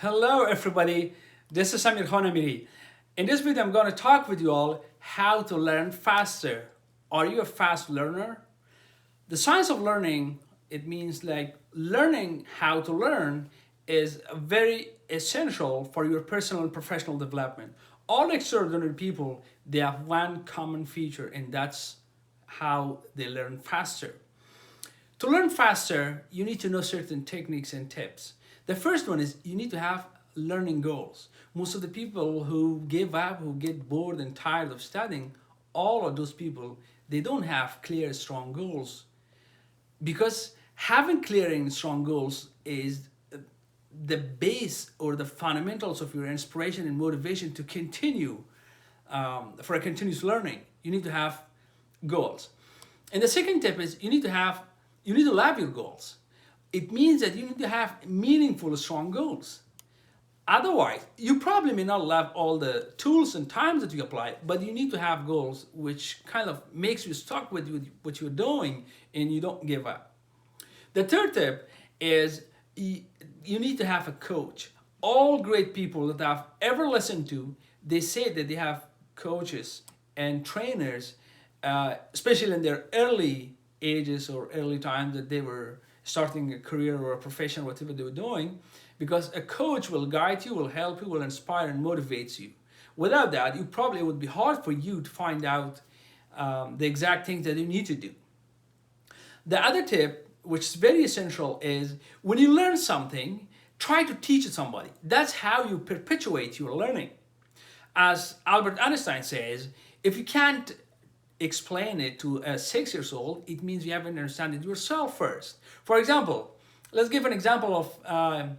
Hello everybody, this is Samir Khonamiri. In this video I'm going to talk with you all how to learn faster. Are you a fast learner? The science of learning, it means like learning how to learn is very essential for your personal and professional development. All extraordinary people, they have one common feature and that's how they learn faster. To learn faster, you need to know certain techniques and tips. The first one is you need to have learning goals. Most of the people who give up, who get bored and tired of studying, all of those people, they don't have clear, strong goals. Because having clear and strong goals is the base or the fundamentals of your inspiration and motivation to continue for a continuous learning. You need to have goals. And the second tip is you need to love your goals. It means that you need to have meaningful, strong goals. Otherwise, you probably may not love all the tools and times that you apply, but you need to have goals which kind of makes you stuck with what you're doing and you don't give up. The third tip is you need to have a coach. All great people that I've ever listened to, they say that they have coaches and trainers, especially in their early ages or early times that they were starting a career or a profession, whatever they were doing, because a coach will guide you, will help you, will inspire and motivate you. Without that, it would be hard for you to find out the exact things that you need to do. The other tip, which is very essential, is when you learn something, try to teach it to somebody. That's how you perpetuate your learning. As Albert Einstein says, if you can't explain it to a 6-year-old, it means you haven't understood it yourself first. For example, let's give an example of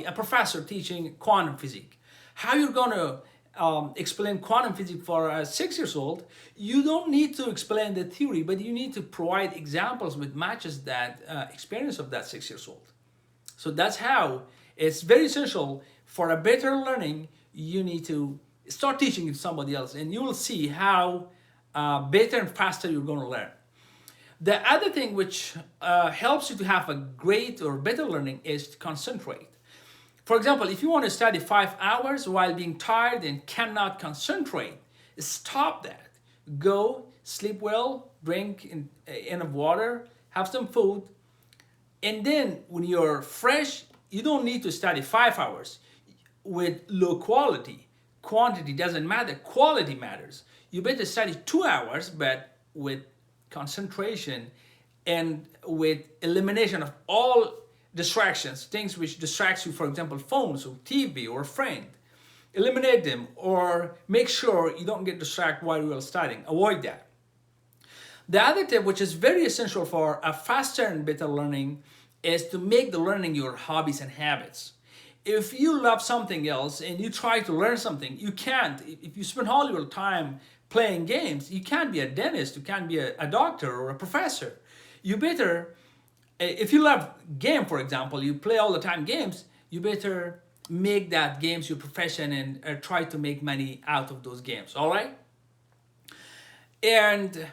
a professor teaching quantum physics. How you're going to explain quantum physics for a 6-year-old? You don't need to explain the theory, but you need to provide examples which matches that experience of that 6-year-old. So that's how it's very essential for a better learning. You need to start teaching it to somebody else, and you will see how better and faster you're going to learn. The other thing which helps you to have a great or better learning is to concentrate. For example, if you want to study 5 hours while being tired and cannot concentrate, stop that. Go, sleep well, drink enough water, have some food, and then when you're fresh, you don't need to study 5 hours with low quality. Quantity doesn't matter, quality matters. You better study 2 hours, but with concentration and with elimination of all distractions, things which distracts you, for example, phones or TV or a friend. Eliminate them or make sure you don't get distracted while you are studying. Avoid that. The other tip, which is very essential for a faster and better learning, is to make the learning your hobbies and habits. If you love something else and you try to learn something, you can't. If you spend all your time playing games, you can't be a dentist, you can't be a doctor or a professor. You better, if you love game, for example, you play all the time games, you better make that games your profession and try to make money out of those games, all right? And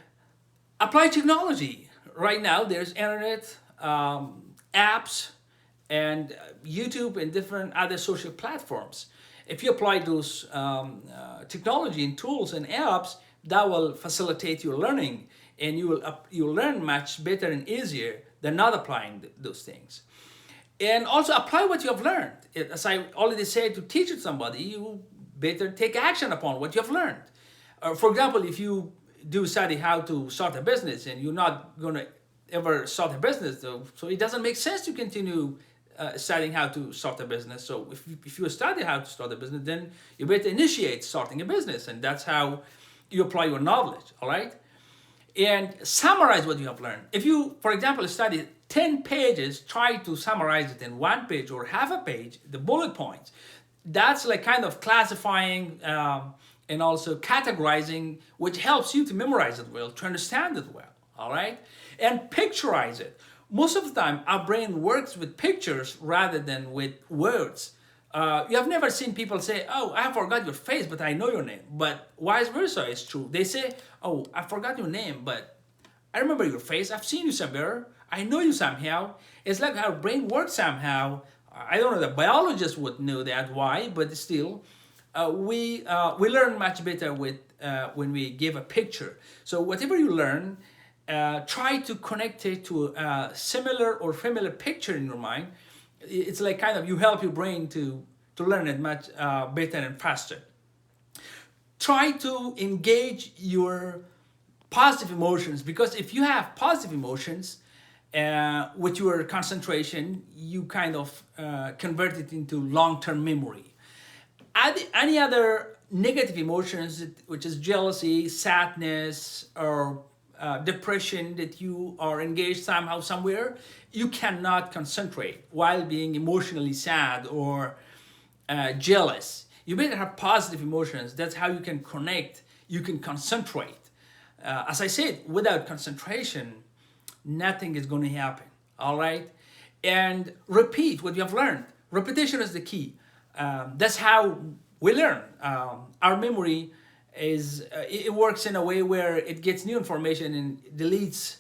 apply technology. Right now, there's internet, apps, and YouTube and different other social platforms. If you apply those technology and tools and apps, that will facilitate your learning, and you'll learn much better and easier than not applying those things. And also apply what you have learned. As I already said, to teach it to somebody, you better take action upon what you have learned. For example, if you do study how to start a business and you're not going to ever start a business, so it doesn't make sense to continue studying how to start a business. So if you study how to start a business, then you better initiate starting a business, and that's how you apply your knowledge, all right? And summarize what you have learned. If you, for example, study 10 pages, try to summarize it in 1 page or half a page, the bullet points. That's like kind of classifying and also categorizing, which helps you to memorize it well, to understand it well, all right? And picturize it. Most of the time, our brain works with pictures rather than with words. You have never seen people say, oh, I forgot your face, but I know your name. But vice versa is true. They say, oh, I forgot your name, but I remember your face. I've seen you somewhere. I know you somehow. It's like our brain works somehow. I don't know, the biologists would know that why, but still, we learn much better with when we give a picture. So whatever you learn, try to connect it to a similar or familiar picture in your mind. It's like kind of you help your brain to learn it much better and faster. Try to engage your positive emotions, because if you have positive emotions with your concentration, you kind of convert it into long-term memory. Any other negative emotions, which is jealousy, sadness, or depression, that you are engaged somehow somewhere, you cannot concentrate while being emotionally sad or jealous. You better have positive emotions. That's how you can connect, you can concentrate. As I said, without concentration, nothing is going to happen. All right? And repeat what you have learned. Repetition is the key. That's how we learn. Our memory it works in a way where it gets new information and deletes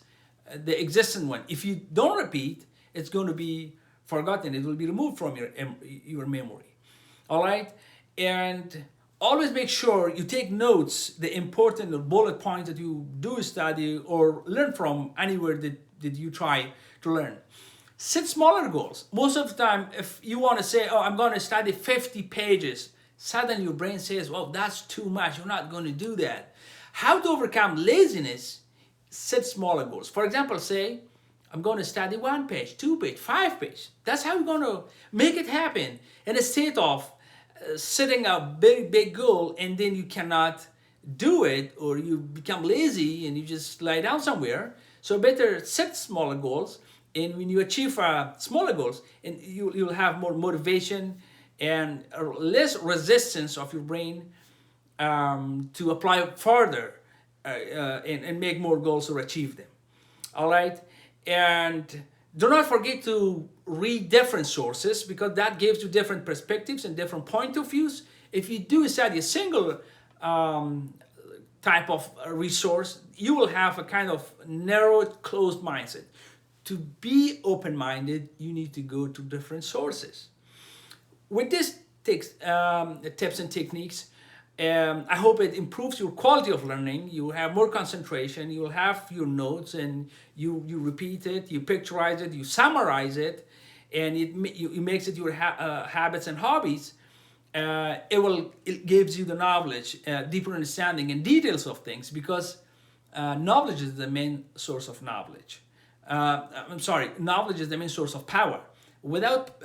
the existing one. If you don't repeat, it's going to be forgotten. It will be removed from your memory. All right? And always make sure you take notes, the important bullet points that you do study or learn from anywhere that you try to learn. Set smaller goals. Most of the time, if you want to say, oh, I'm going to study 50 pages, suddenly your brain says, well, that's too much. You're not going to do that. How to overcome laziness? Set smaller goals. For example, say, I'm going to study 1 page, 2 page, 5 page. That's how you're going to make it happen. Instead of setting a big goal and then you cannot do it, or you become lazy and you just lie down somewhere. So better set smaller goals, and when you achieve smaller goals, and you'll have more motivation and less resistance of your brain to apply further and make more goals or achieve them. All right? And do not forget to read different sources, because that gives you different perspectives and different point of views. If you do study a single type of resource, you will have a kind of narrowed, closed mindset. To be open-minded, you need to go to different sources. With these tips and techniques, I hope it improves your quality of learning. You have more concentration, you will have your notes, and you repeat it, you picturize it, you summarize it, and it makes it your habits and hobbies. It gives you the knowledge, deeper understanding and details of things, because knowledge is the main source of knowledge. Knowledge is the main source of power. Without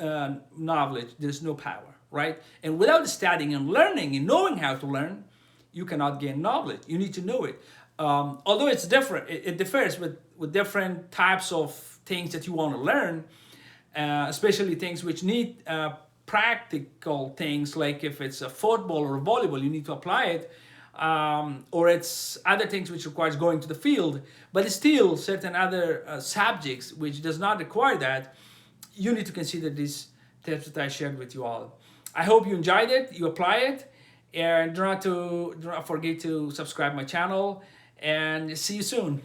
knowledge, there's no power. Right? And without studying and learning and knowing how to learn, you cannot gain knowledge. You need to know it. Although it's different, it differs with different types of things that you want to learn, especially things which need practical things, like if it's a football or volleyball, you need to apply it, or it's other things which requires going to the field. But still, certain other subjects which does not require that, you need to consider these tips that I shared with you all. I hope you enjoyed it, you apply it, and do not forget to subscribe my channel, and see you soon.